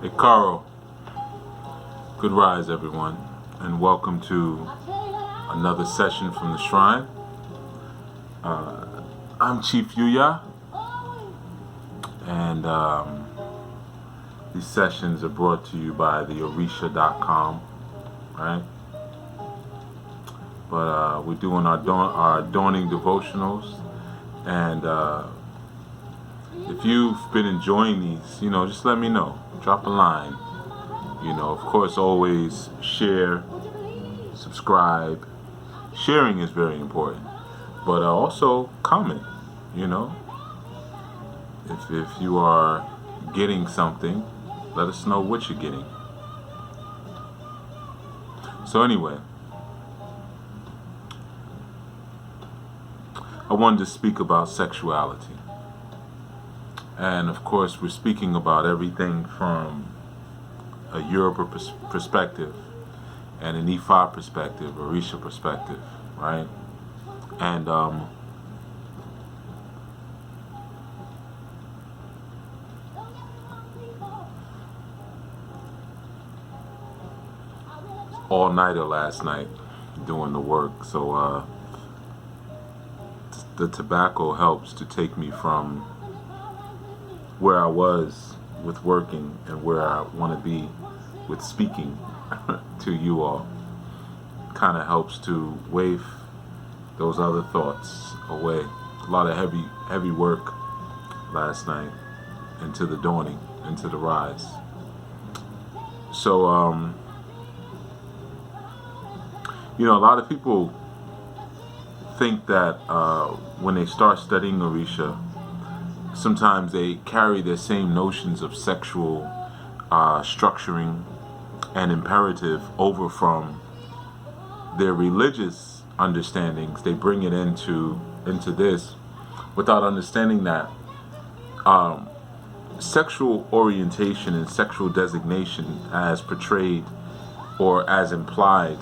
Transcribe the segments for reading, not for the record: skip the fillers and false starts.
Ekaro, good rise everyone, and welcome to another session from the shrine. I'm Chief Yuya, and these sessions are brought to you by the Orisha.com, right? But we're doing our dawning devotionals, and if you've been enjoying these, just let me know. Drop a line. Of course, always share, subscribe. Sharing is very important, but also comment. If you are getting something, let us know what you're getting. So anyway, I wanted to speak about sexuality. And of course, we're speaking about everything from a Yoruba perspective and an Ifa perspective, Orisha perspective, right? And all-nighter last night doing the work, so the tobacco helps to take me from where I was with working and where I want to be with speaking to you all. Kind of helps to wave those other thoughts away. A lot of heavy work last night into the dawning, into the rise. So a lot of people think that when they start studying Orisha, sometimes they carry the same notions of sexual structuring and imperative over from their religious understandings. They bring it into this without understanding that sexual orientation and sexual designation, as portrayed or as implied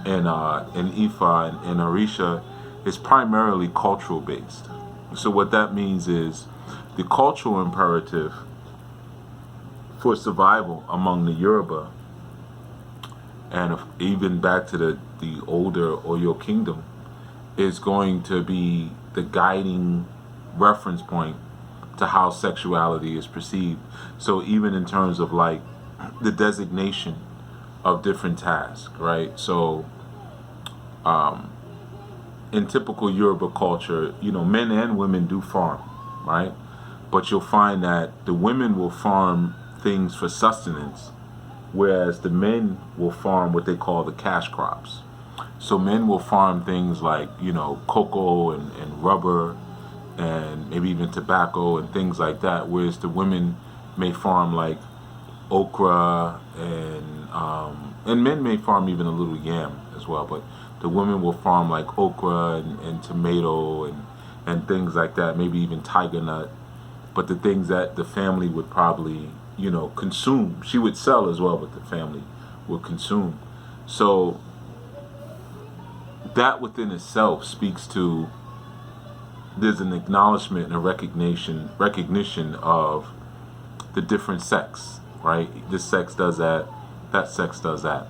in Ifa and in Orisha, is primarily cultural based. So what that means is the cultural imperative for survival among the Yoruba, and even back to the older Oyo kingdom, is going to be the guiding reference point to how sexuality is perceived. So even in terms of like the designation of different tasks, right? So in typical Yoruba culture, men and women do farm, right? But you'll find that the women will farm things for sustenance, whereas the men will farm what they call the cash crops. So men will farm things like, cocoa and rubber and maybe even tobacco and things like that, whereas the women may farm like okra and men may farm even a little yam as well, but the women will farm like okra and tomato and things like that, maybe even tiger nut. But the things that the family would probably, consume, she would sell as well, but the family would consume. So that within itself speaks to, there's an acknowledgement and a recognition of the different sex, right? This sex does that sex does that.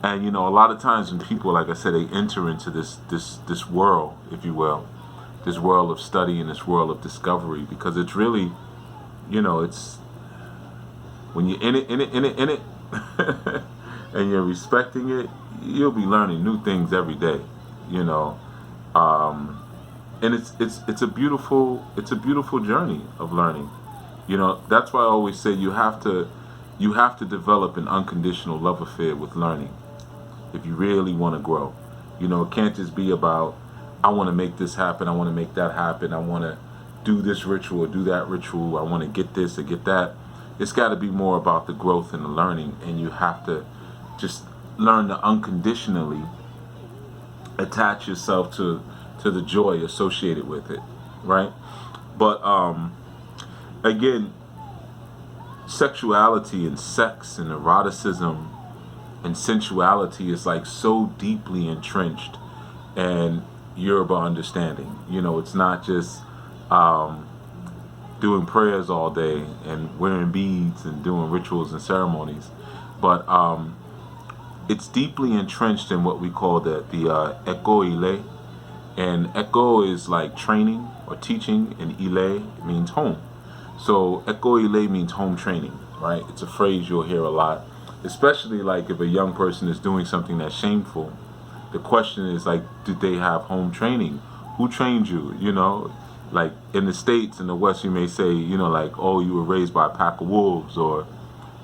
And a lot of times when people, like I said, they enter into this world, if you will, this world of study and this world of discovery, because it's really, it's when you're in it, and you're respecting it, you'll be learning new things every day, and it's a beautiful journey of learning. That's why I always say you have to develop an unconditional love affair with learning if you really want to grow. It can't just be about, I want to make this happen, I want to make that happen, I want to do this ritual or do that ritual, I want to get this or get that. It's got to be more about the growth and the learning, and you have to just learn to unconditionally attach yourself to the joy associated with it, right? But again, sexuality and sex and eroticism and sensuality is like so deeply entrenched in Yoruba understanding. It's not just doing prayers all day and wearing beads and doing rituals and ceremonies, but it's deeply entrenched in what we call the Eko Ile, and Eko is like training or teaching, and Ile means home. So Eko Ile means home training, right? It's a phrase you'll hear a lot, especially like if a young person is doing something that's shameful. The question is like, did they have home training? Who trained you? You know, like in the States, in the West, you may say, you know, like, oh, you were raised by a pack of wolves, or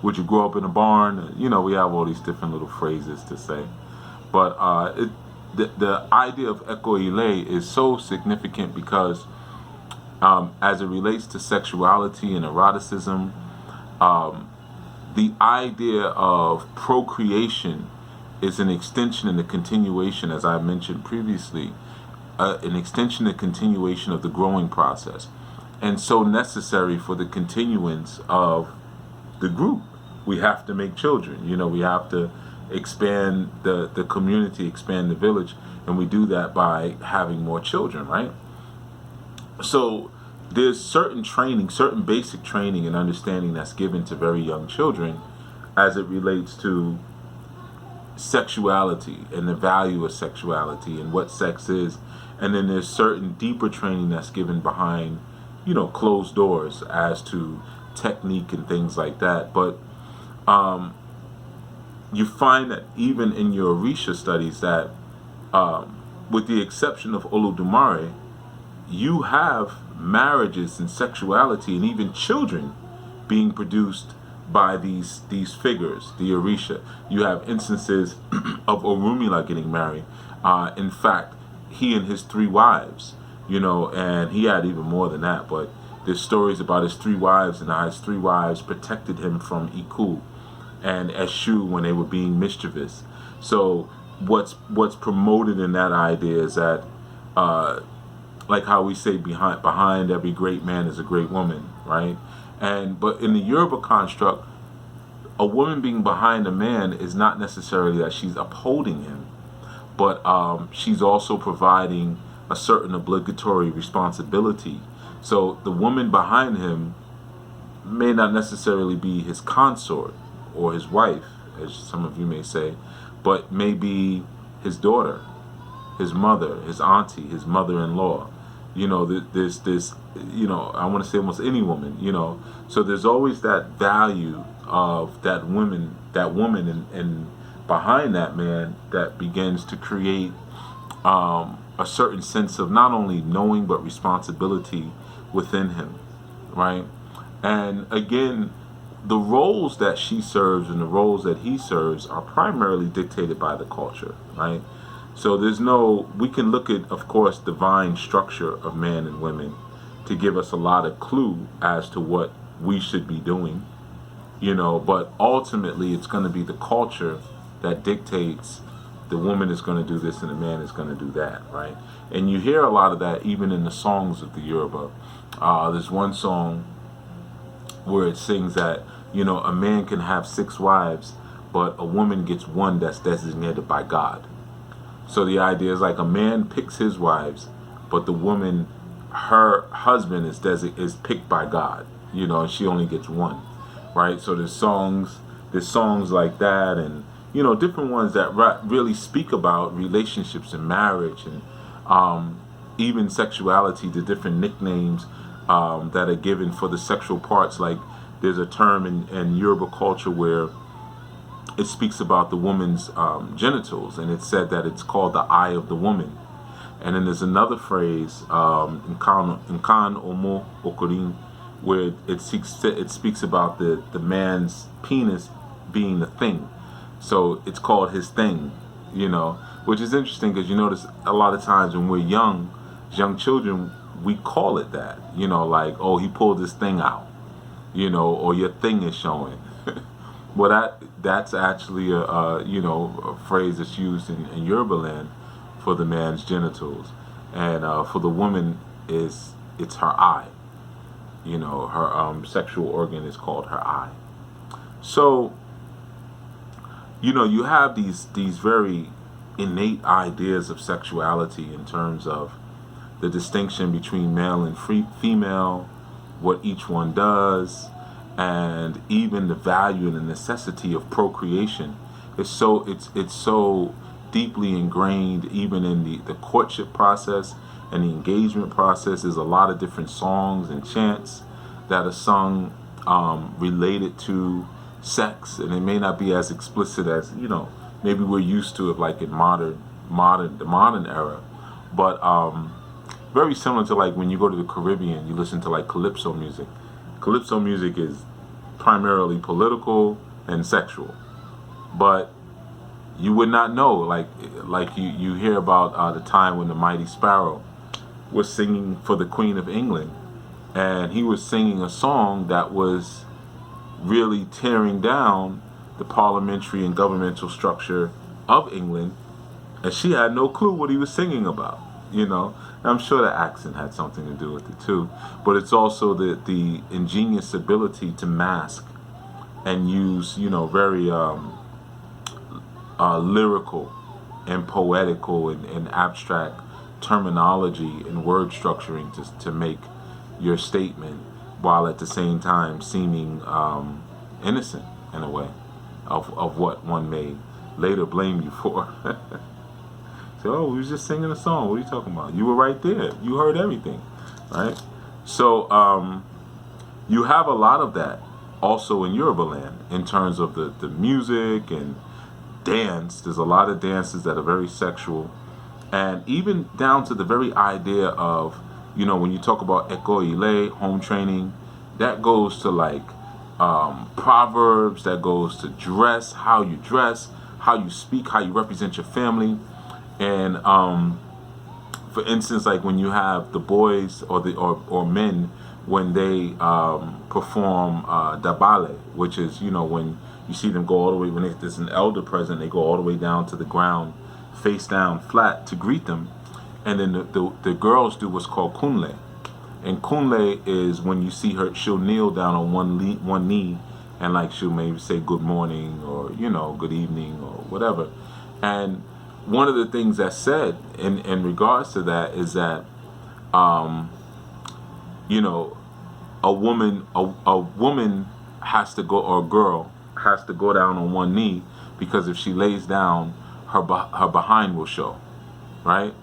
would you grow up in a barn? You know, we have all these different little phrases to say. But the idea of Eko Ile is so significant because as it relates to sexuality and eroticism, the idea of procreation is an extension and a continuation, as I mentioned previously, an extension and continuation of the growing process, and so necessary for the continuance of the group. We have to make children. You know, we have to expand the community, expand the village, and we do that by having more children, right? So there's certain training, certain basic training and understanding that's given to very young children as it relates to sexuality and the value of sexuality and what sex is. And then there's certain deeper training that's given behind, you know, closed doors as to technique and things like that. But you find that even in your Orisha studies that with the exception of Olodumare, you have marriages and sexuality and even children being produced by these figures, the Orisha. You have instances of Orunmila getting married. In fact, he and his 3 wives, you know, and he had even more than that, but there's stories about his 3 wives and how his 3 wives protected him from Iku and Eshu when they were being mischievous. So what's promoted in that idea is that like how we say behind every great man is a great woman, right? But in the Yoruba construct, a woman being behind a man is not necessarily that she's upholding him, but she's also providing a certain obligatory responsibility. So the woman behind him may not necessarily be his consort or his wife, as some of you may say, but may be his daughter, his mother, his auntie, his mother-in-law. You know, there's this, you know, I want to say almost any woman, you know. So there's always that value of that woman and behind that man that begins to create a certain sense of not only knowing but responsibility within him, right? And again, the roles that she serves and the roles that he serves are primarily dictated by the culture, right? So we can look at, of course, divine structure of men and women to give us a lot of clue as to what we should be doing, you know, but ultimately it's going to be the culture that dictates the woman is going to do this and the man is going to do that, right? And you hear a lot of that even in the songs of the Yoruba. There's one song where it sings that, you know, a man can have 6 wives, but a woman gets 1 that's designated by God. So the idea is like a man picks his wives, but the woman, her husband is picked by God, you know, and she only gets 1, right? So there's songs like that, and you know, different ones that really speak about relationships and marriage and even sexuality, the different nicknames that are given for the sexual parts. Like there's a term in Yoruba culture where it speaks about the woman's genitals, and it's said that it's called the eye of the woman. And then there's another phrase, Nkan Omo Okorin, where it speaks about the man's penis being the thing. So it's called his thing, you know, which is interesting because you notice a lot of times when we're young children, we call it that, you know, like, oh, he pulled his thing out, you know, or your thing is showing. Well, that's actually a phrase that's used in Yoruba land for the man's genitals, and for the woman it's her eye. You know, her sexual organ is called her eye. So, you know, you have these very innate ideas of sexuality in terms of the distinction between male and female, what each one does, and even the value and the necessity of procreation. It's so deeply ingrained even in the courtship process and the engagement process. There's a lot of different songs and chants that are sung related to sex, and it may not be as explicit as maybe we're used to it, like in the modern era, but very similar to like when you go to the Caribbean, you listen to like calypso music. Calypso music is primarily political and sexual, but you would not know, like you hear about the time when the Mighty Sparrow was singing for the Queen of England, and he was singing a song that was really tearing down the parliamentary and governmental structure of England, and she had no clue what he was singing about. I'm sure the accent had something to do with it too, but it's also the ingenious ability to mask and use very lyrical and poetical and abstract terminology and word structuring to make your statement, while at the same time seeming innocent in a way of what one may later blame you for. So, oh, we was just singing a song. What are you talking about? You were right there. You heard everything, right? So you have a lot of that also in Yoruba land in terms of the music and dance. There's a lot of dances that are very sexual, and even down to the very idea of, when you talk about Eko Ile, home training, that goes to like proverbs, that goes to dress, how you speak, how you represent your family. And for instance, like when you have the boys or men, when they perform dabale, which is when you see them go all the way, when there's an elder present, they go all the way down to the ground, face down, flat, to greet them. And then the girls do what's called kunle. And kunle is when you see her, she'll kneel down on one knee, and like she'll maybe say good morning or good evening or whatever. And one of the things that's said in regards to that is that a woman has to go, or a girl has to go down on one knee, because if she lays down, her behind will show, right?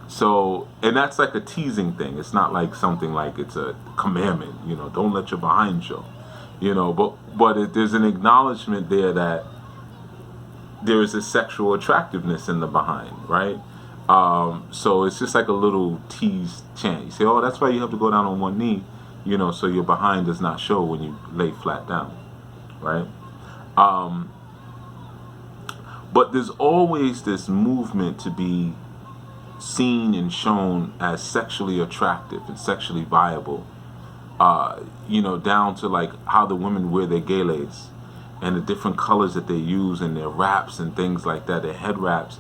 So, and that's like a teasing thing. It's not like something like it's a commandment, don't let your behind show, but there's an acknowledgement there that there is a sexual attractiveness in the behind, right? So it's just like a little tease chant. You say, oh, that's why you have to go down on one knee, so your behind does not show when you lay flat down, right? But there's always this movement to be seen and shown as sexually attractive and sexually viable, down to like how the women wear their geles and the different colors that they use in their wraps and things like that, their head wraps,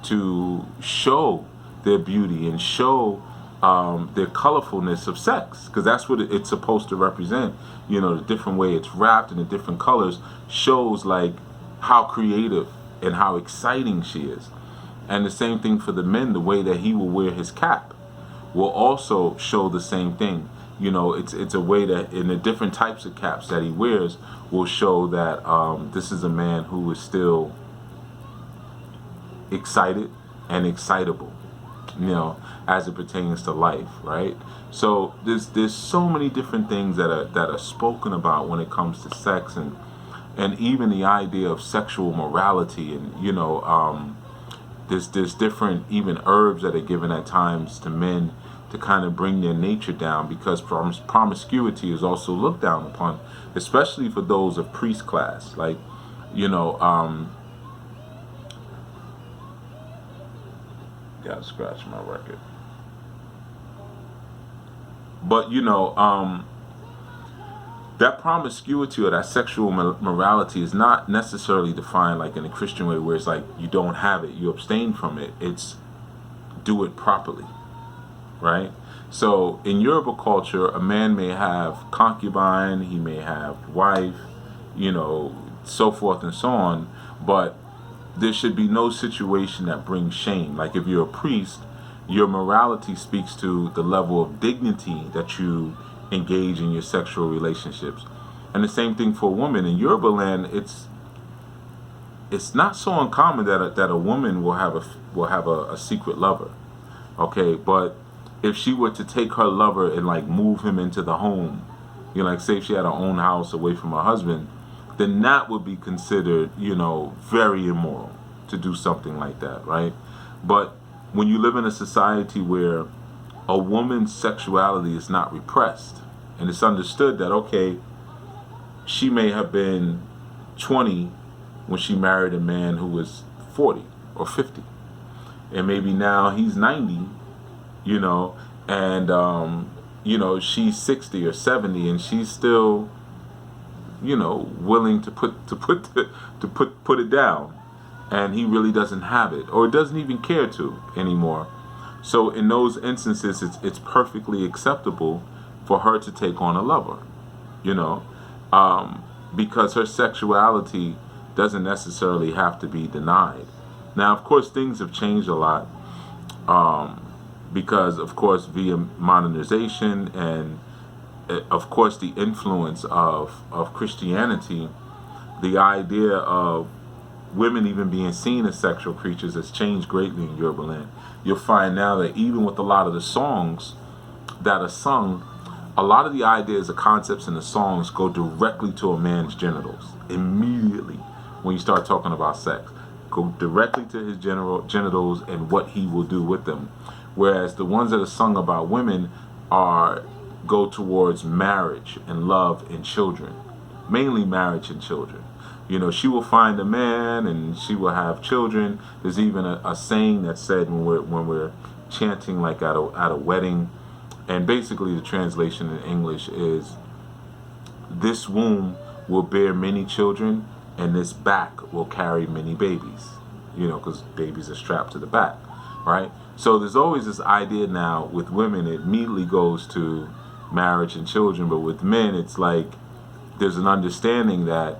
to show their beauty and show their colorfulness of sex, because that's what it's supposed to represent. The different way it's wrapped and the different colors shows like how creative and how exciting she is. And the same thing for the men, the way that he will wear his cap will also show the same thing. It's a way that in the different types of caps that he wears will show that this is a man who is still excited and excitable, as it pertains to life, right? So there's so many different things that are spoken about when it comes to sex, and even the idea of sexual morality, and there's different even herbs that are given at times to men to kind of bring their nature down, because promiscuity is also looked down upon, especially for those of priest class. Like, gotta scratch my record. But that promiscuity or that sexual morality is not necessarily defined like in a Christian way, where it's like you don't have it, you abstain from it. It's do it properly, right? So in Yoruba culture, a man may have concubine, he may have wife, so forth and so on, but there should be no situation that brings shame. Like if you're a priest, your morality speaks to the level of dignity that you engage in your sexual relationships. And the same thing for a woman. In Yoruba land, it's not so uncommon that a woman will have a secret lover. Okay, but if she were to take her lover and like move him into the home, like say if she had her own house away from her husband, then that would be considered, very immoral to do something like that, right? But when you live in a society where a woman's sexuality is not repressed, and it's understood that, okay, she may have been 20 when she married a man who was 40 or 50, and maybe now he's 90, and she's 60 or 70, and she's still willing to put it down, and he really doesn't have it or doesn't even care to anymore. So in those instances, it's perfectly acceptable for her to take on a lover, because her sexuality doesn't necessarily have to be denied. Now, of course, things have changed a lot, because, of course, via modernization and, of course, the influence of Christianity, the idea of women even being seen as sexual creatures has changed greatly in Yoruba land. You'll find now that even with a lot of the songs that are sung, a lot of the ideas, the concepts in the songs go directly to a man's genitals immediately. When you start talking about sex, go directly to his genitals and what he will do with them. Whereas the ones that are sung about women go towards marriage and love and children, mainly marriage and children. She will find a man and she will have children. There's even a saying that's said when we're chanting like at a wedding, and basically the translation in English is, "This womb will bear many children, and this back will carry many babies." Because babies are strapped to the back, right? So there's always this idea now with women, it immediately goes to marriage and children, but with men, it's like there's an understanding that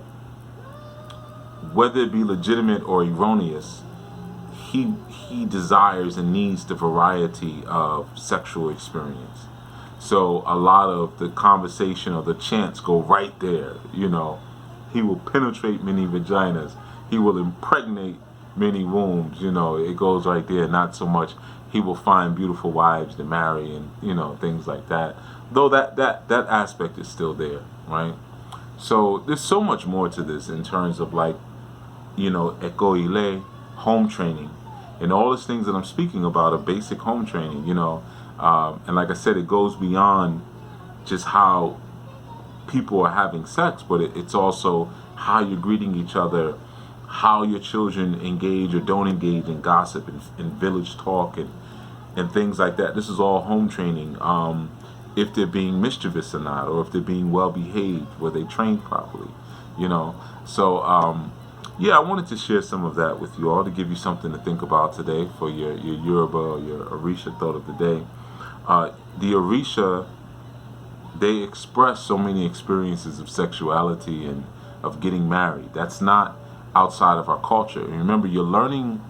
whether it be legitimate or erroneous, he desires and needs the variety of sexual experience. So a lot of the conversation or the chants go right there. He will penetrate many vaginas. He will impregnate many wombs. It goes right there. Not so much he will find beautiful wives to marry and things like that. Though that aspect is still there, right? So there's so much more to this in terms of like, Eko Ile, home training, and all these things that I'm speaking about are basic home training. And like I said, it goes beyond just how people are having sex, but it's also how you're greeting each other, how your children engage or don't engage in gossip and village talk and things like that. This is all home training. If they're being mischievous or not, or if they're being well behaved, were they trained properly, So yeah, I wanted to share some of that with you all to give you something to think about today for your Yoruba or your Orisha thought of the day. The Orisha, they express so many experiences of sexuality and of getting married. That's not outside of our culture. And remember, you're learning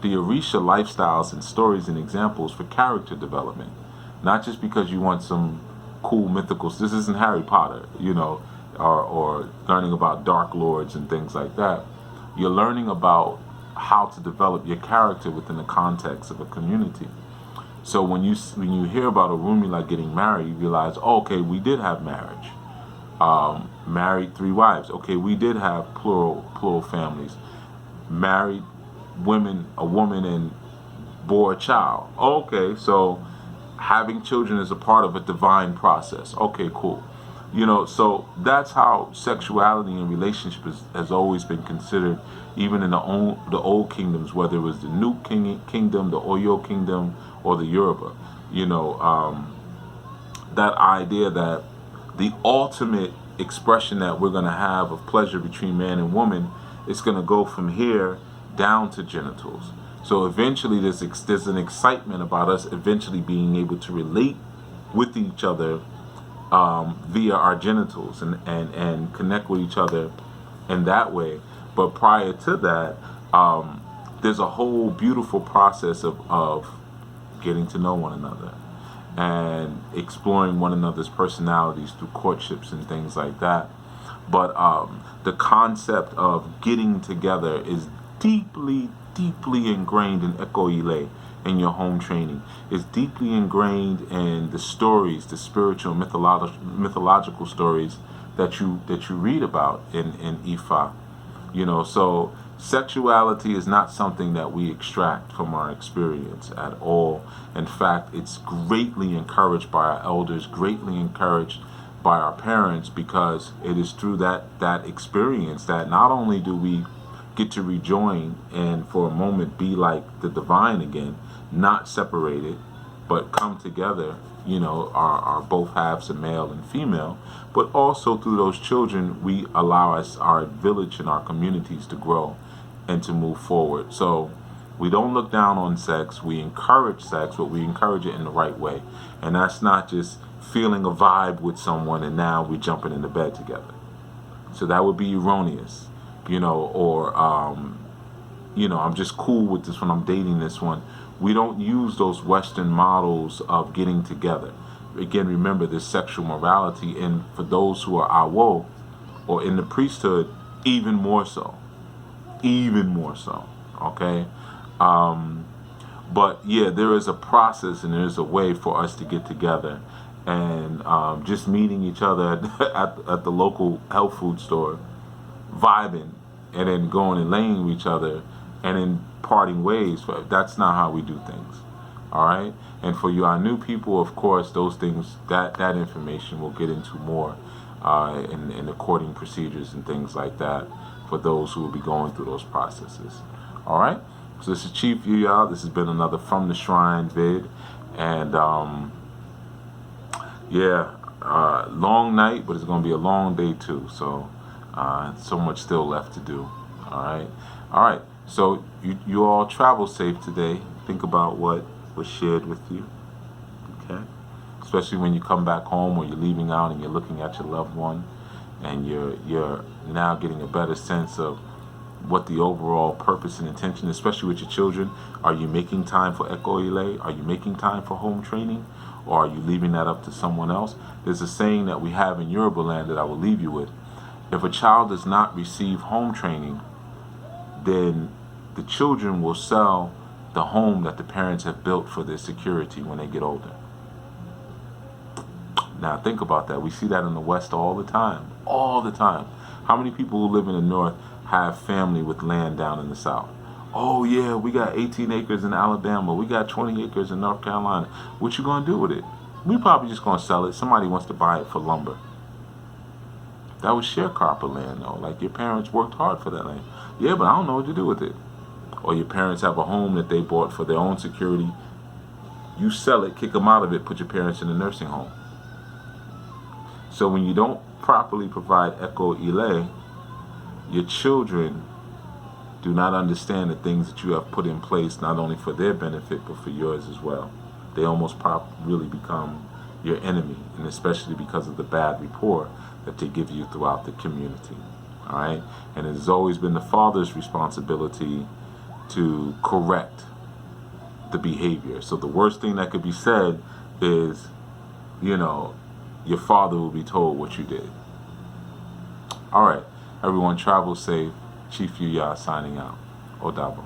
the Orisha lifestyles and stories and examples for character development, not just because you want some cool mythicals. This isn't Harry Potter, or learning about Dark Lords and things like that. You're learning about how to develop your character within the context of a community. So when you hear about a Rumila getting married, you realize, okay, we did have marriage. Married 3 wives. Okay, we did have plural families. Married a woman and bore a child. Okay, so having children is a part of a divine process. Okay, cool. So that's how sexuality and relationship has always been considered, even in the old kingdoms, whether it was the New Kingdom, the Oyo Kingdom, or the Yoruba. That idea that the ultimate expression that we're going to have of pleasure between man and woman is going to go from here down to genitals. So eventually there's an excitement about us eventually being able to relate with each other via our genitals and connect with each other in that way. But prior to that, there's a whole beautiful process of getting to know one another and exploring one another's personalities through courtships and things like that. But the concept of getting together is deeply, deeply ingrained in Eko Ile, in your home training. It's deeply ingrained in the stories, the spiritual, mythological stories that you read about in Ifa. So sexuality is not something that we extract from our experience at all. In fact, it's greatly encouraged by our elders, greatly encouraged by our parents, because it is through that experience that not only do we get to rejoin and for a moment be like the divine again, not separated, but come together, our both halves of male and female, but also through those children, we allow our village and our communities to grow and to move forward. So we don't look down on sex. We encourage sex, but we encourage it in the right way. And that's not just feeling a vibe with someone and now we jumping into bed together. So that would be erroneous, or I'm just cool with this one, I'm dating this one. We don't use those Western models of getting together. Again, remember, this sexual morality, and for those who are awo or in the priesthood, even more so. Even more so. Okay? But yeah, there is a process and there's a way for us to get together. And just meeting each other at the local health food store, vibing, and then going and laying with each other, and then parting ways. That's not how we do things. All right. And for you, our new people, of course, those things, that information we'll get into more in the courting procedures and things like that for those who will be going through those processes. All right. So this is Chief Yuya. This has been another From the Shrine vid, and long night, but it's going to be a long day too. So so much still left to do. All right. So you all travel safe today. Think about what was shared with you. Okay. Especially when you come back home or you're leaving out and you're looking at your loved one, and you're now getting a better sense of what the overall purpose and intention, especially with your children. Are you making time for Eko Ile? Are you making time for home training? Or are you leaving that up to someone else? There's a saying that we have in Yoruba land that I will leave you with. If a child does not receive home training, then the children will sell the home that the parents have built for their security when they get older. Now think about that. We see that in the West all the time. All the time. How many people who live in the North have family with land down in the South? Oh yeah, we got 18 acres in Alabama. We got 20 acres in North Carolina. What you gonna do with it? We probably just gonna sell it. Somebody wants to buy it for lumber. That was sharecropper land though. Like, your parents worked hard for that land. Yeah, but I don't know what to do with it. Or your parents have a home that they bought for their own security. You sell it, kick them out of it, put your parents in a nursing home. So when you don't properly provide Eko Ile, your children do not understand the things that you have put in place, not only for their benefit, but for yours as well. They almost really become your enemy, and especially because of the bad rapport that they give you throughout the community. All right? And it has always been the father's responsibility to correct the behavior. So the worst thing that could be said is, your father will be told what you did. All right. Everyone, travel safe. Chief Yuya signing out. Odabo.